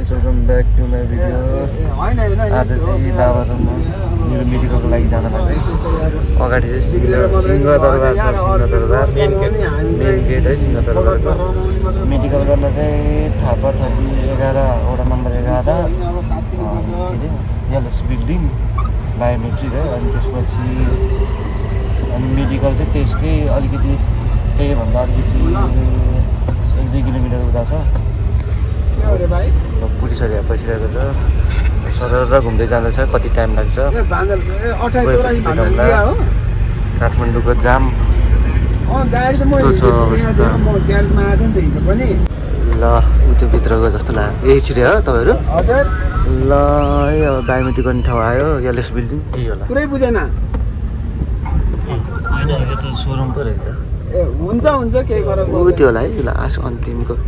Guys welcome back to my video. आज चाहिँ बाबा र म मेरो मेडिकलको लागि जान लाग्यो। अगाडि चाहिँ सिंहदरबार छ, सिंहदरबार मेन गेट है सिंहदरबारको। मेडिकल गर्न चाहिँ थापा 11 नम्बर 11 के अरे यल्लोस बिल्डिङ बायोमेट्रिक है। अनि त्यसपछि अनि मेडिकल चाहिँ त्यसकै अलिकति त्यही भन्दा अलिकति 1-2 किलोमिटर उता छ। पुलिसहरू यहाँ बसिरहेको छ। सरर घुम्दै जाँदैछ, कति टाइम लाग्छ। काठमाडौँको जाम यस्तो छ अवस्था। ल उ त्यो भित्रको जस्तो लाग्यो। यही छिरे हो तपाईँहरू? ल है अब बायोमेट्रिक गर्ने ठाउँ आयो। यल्लोस बिल्डिङ यही होला। पुरै बुझेन होइन यो त सोरुम पो रहेछ। ए हुन्छ केही फरक ऊ त्यो होला है लास्ट अन्तिमको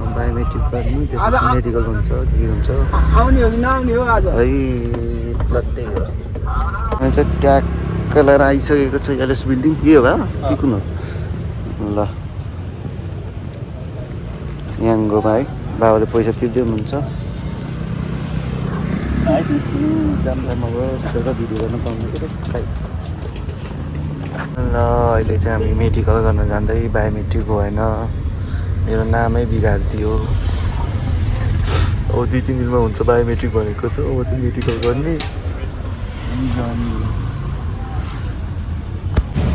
बायोमेट्रिक गर्ने त्यसपछि मेडिकल हुन्छ के हुन्छ आउने हो कि नआउने हो आज है। लत्तै हो यहाँ चाहिँ ट्याक्क लगाएर आइसकेको छ यल्लोस बिल्डिङ। के हो कि कुन हो? ल याङ्गोमा है बाबाले पैसा तिर्दै हुनुहुन्छ। जाममा गयो भिडियो गर्न पाउनु के खै। ल अहिले चाहिँ हामी मेडिकल गर्न जाँदै बायोमेट्रिक भएन, मेरो नामै बिगारिदियो। अब 2-3 दिनमा हुन्छ बायोमेट्रिक भनेको छ। अब चाहिँ मेडिकल गर्ने।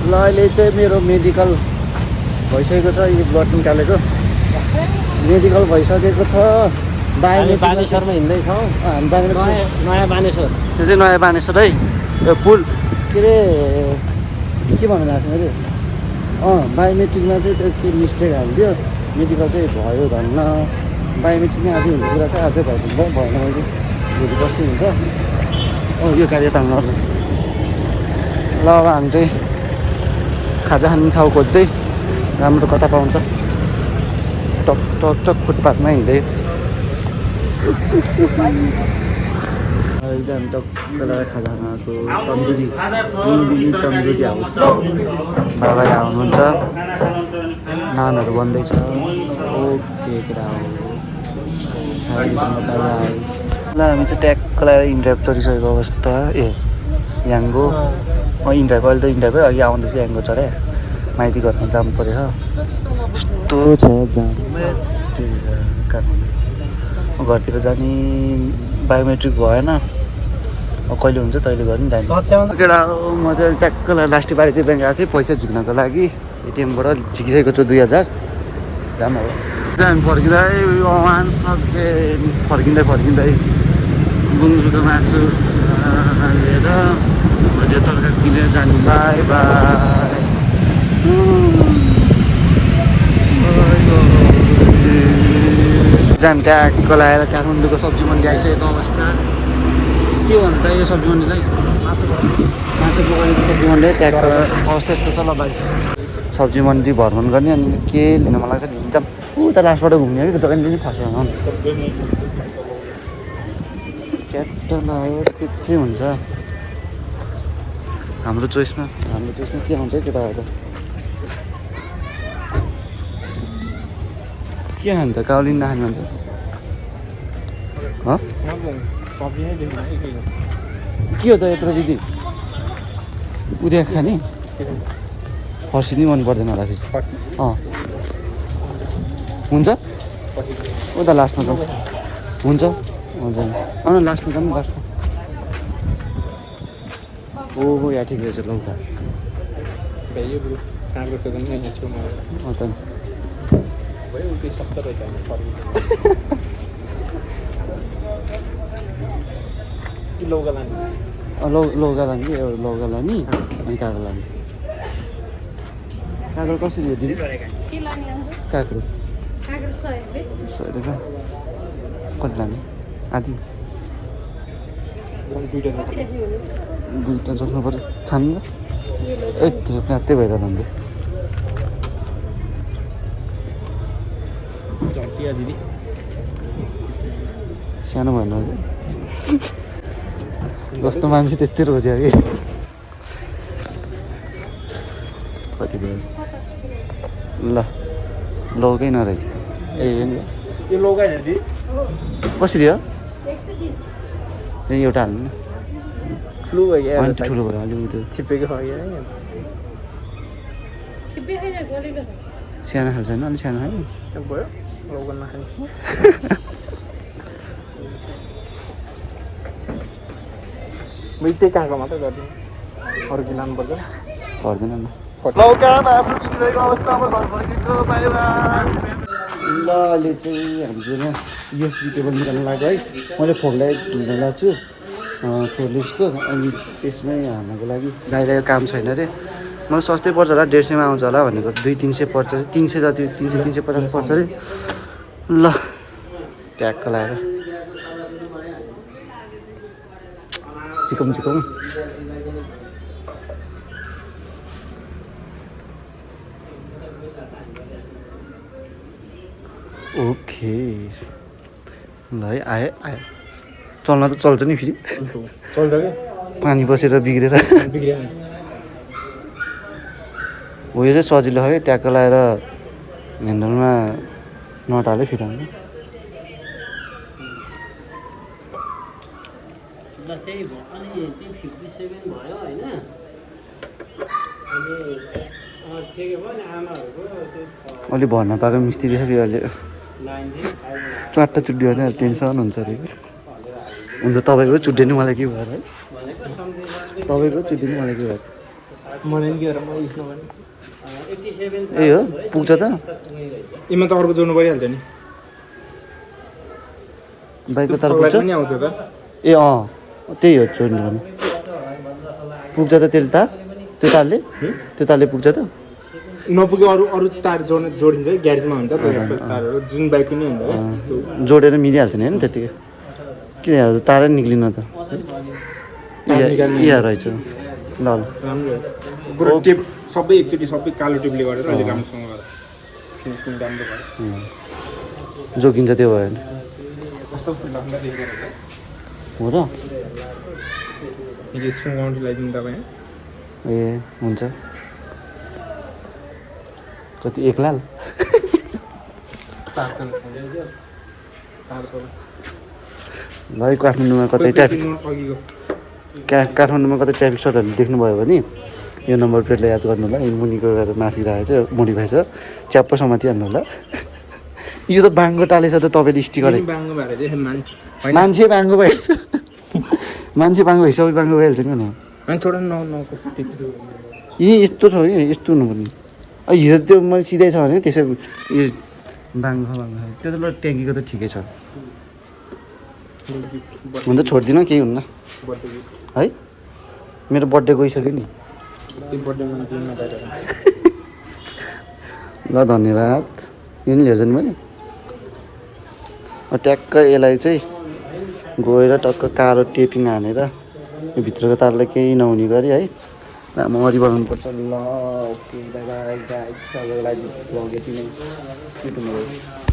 ल अहिले चाहिँ मेरो मेडिकल भइसकेको छ। यो ब्लड निकालेको मेडिकल भइसकेको छ। बानेश्वरमा हिँड्दैछौँ। हामी बानेश्वर नयाँ बानेश्वर। यो चाहिँ नयाँ बानेश्वर है। यो पुल के अरे के भन्नु भएको थियो अरे बायोमेट्रिकमा चाहिँ त्यो के मिस्टेक हालिदियो। मेडिकल चाहिँ भयो धन्न। बायोमेट्रिक नै आजै हुने कुरा चाहिँ आजै भयो भएन मैले भोलि पर्सि हुन्छ। यो कार्य त गर्नु। ल अब हामी चाहिँ खाजा खाने ठाउँ खोज्दै राम्रो कता पाउँछ। टक टक टक फुटपाथमा हिँड्दै अहिले चाहिँ हामी टक्क लगाएर खाजा खान आएको। तन्दुरी लुम्बिनी तन्दुरी हाउस। बाबा यहाँ हुनुहुन्छ। नानहरू बन्दैछ। ओके केटा हो। ल हामी चाहिँ ट्याक्क लगाएर इन्ड्राइभ चढिसकेको अवस्था। ए याङ्गो इन्ड्राइभ अहिले त इन्ड्राइभ है। अघि आउँदैछ याङ्गो चढायो। माइती घरमा जाम परेछ। यस्तो छ जाम काठमाडौँ। घरतिर जाने बायोमेट्रिक भएन। अब कहिले हुन्छ तैँले गर्ने जाने केटा हो। म चाहिँ ट्याक्क लास्टी बारी चाहिँ ब्याङ्क आएको थिएँ पैसा झिक्नको लागि। एटिएमबाट झिकिसकेको छु 2000। जाम अब हामी फर्किँदै वान सक्ने फर्किँदै गुन्द्रुकको मासु लिएर भोलि तरकारी किनेर जाने। By by. जाम ट्याक्क लगाएर काठमाडौँको सब्जी मन्डी आइसकेको अवस्था। के भन्नु त यो सब्जी मन्डीलाई? माछा पोखरीको सब्जी मन्डी ट्याक्क अवस्था यस्तो छ। ल भाइ सब्जी मन्डी भ्रमण गर्ने अनि के लिन मन लाग्छ नि जाम। उता लास्टबाट घुम्ने कि जग्गा पनि फर्स्ट च्याट्ट लगायो के चाहिँ हुन्छ। हाम्रो चोइसमा के आउँछ है त्यो त आज के खान्छ? काउलिन नखाने भन्छ। के हो त यत्रो विधि उद्या खाने? फर्सी नि मन पर्दैन होला फेरि। हुन्छ उता लास्टमा जाउँ। हुन्छ लास्टमा जाउँ लास्टमा। ओहो यहाँ ठिक रहेछ लौका। लौका लाने कि एउटा लौका लाने अनि काँक्रो लाने। काँक्रो कसरी हो दिदी? काँक्रो 100 रुपियाँ। कति लाने? आधी दुईवटा जोड्नु पऱ्यो छान्न। यत्रो प्यात्तै भएर जान्छ। सानो भन्नु जस्तो मान्छे त्यस्तै रोज्यो कि कति भयो? ल लौकै नरहेछ। ए यो लौका हेर्दी कसरी हो ए एउटा हाल्नु न फ्लू भयो अनि त्यो ठुलो भयो अलिकति छिपेको भयो सानो खाल्छ होइन अलिक सानो खायो भयो लोगन नखाने त्यही काँको मात्रै गरिदिनु अरू कि लानुपर्छ पर्दैन न लौका मासु किनिसकेको अवस्थामा घर फर्केको बाई ल अहिले चाहिँ हामीले युएसबी केबल निकाल्नु लाग्यो है मैले फोकलाई धुन लगाएको छु फोरलेसको अनि त्यसमै हाल्नको लागि गाईलाई काम छैन अरे मलाई सस्तै पर्छ होला 150मा आउँछ होला भनेको 200-300 पर्छ 300 जति 300-350 पर्छ अरे ल ट्याक्क लगाएर चिकम ओके ल है आयो चल्न त चल्छ नि फेरि चल्छ कि पानी बसेर बिग्रेर बिग्रियो हो यो चाहिँ सजिलो है ट्याक्क लगाएर ह्यान्डलमा नट हाल्यो फेरि आउँछ अलि भर्न पाएको मिस्त्री फेरि अहिले च्वाट्टा चुड्यो भने टेन्सन हुन्छ अरे हुन्छ तपाईँको चुड्यो नि मलाई के भएर है तपाईँको चुड्यो नि मलाई के भएर ए हो पुग्छ त यिनमा त अर्को जोड्नु परिहाल्छ नि बाइकको तार पुग्छ पनि आउँछ त ए त्यही हो जोड्नु भने पुग्छ त त्यसले तार त्यो तारले पुग्छ त नपुग्यो अरू तार जोडिन्छ ग्यारेजमा हुन्छ तारहरू जुन बाइक पनि हुन्छ जोडेर मिलिहाल्छ नि होइन त्यतिकै के तारै निक्लिन त यहाँ रहेछ ल राम्रो टेप सबै एकचोटि सबै कालो टेपले गरेर अहिले राम्रोसँग गरेर फिनिसिङ राम्रो भयो जोगिन्छ त्यो भयो भने कस्तो राम्रो देखेको हो र यो सुँगाउनु लगाइदिनु तपाईँ ए हुन्छ कति 1 लाख ल काठमाडौँमा कतै ट्राफिक काठमाडौँमा कतै ट्राफिक सर्टहरू देख्नुभयो भने यो नम्बर प्लेटलाई याद गर्नु होला यो मुनिको गएर माथि राखेको चाहिँ मोडिफाई छ च्याप्प समातिहाल्नु होला यो त बाङ्गो टालेछ त तपाईँले स्टिकर मान्छे बाङ्गो भइहाल्छ मान्छे बाङ्गो भएपछि सबै बाङ्गो भइहाल्छ नि यी यस्तो छ कि यस्तो हुनुपर्ने हिजो त्यो मैले सिधै छ भने त्यसै यो बाङ्गो त्यो त ल ट्याङ्कीको त ठिकै छ हुन त छोड्दिनँ केही हुन्न है मेरो बर्थडे गइसक्यो नि ल धन्यवाद यो नि हेर्छ नि मैले ट्याक्क यसलाई चाहिँ गएर टक्क कालो टेपिङ हानेर यो भित्रको तारलाई केही नहुने गरी है लामरी बनाउनु पर्छ ल ओके बाई बाई गाइस सबैको लागि भ्लग यति नै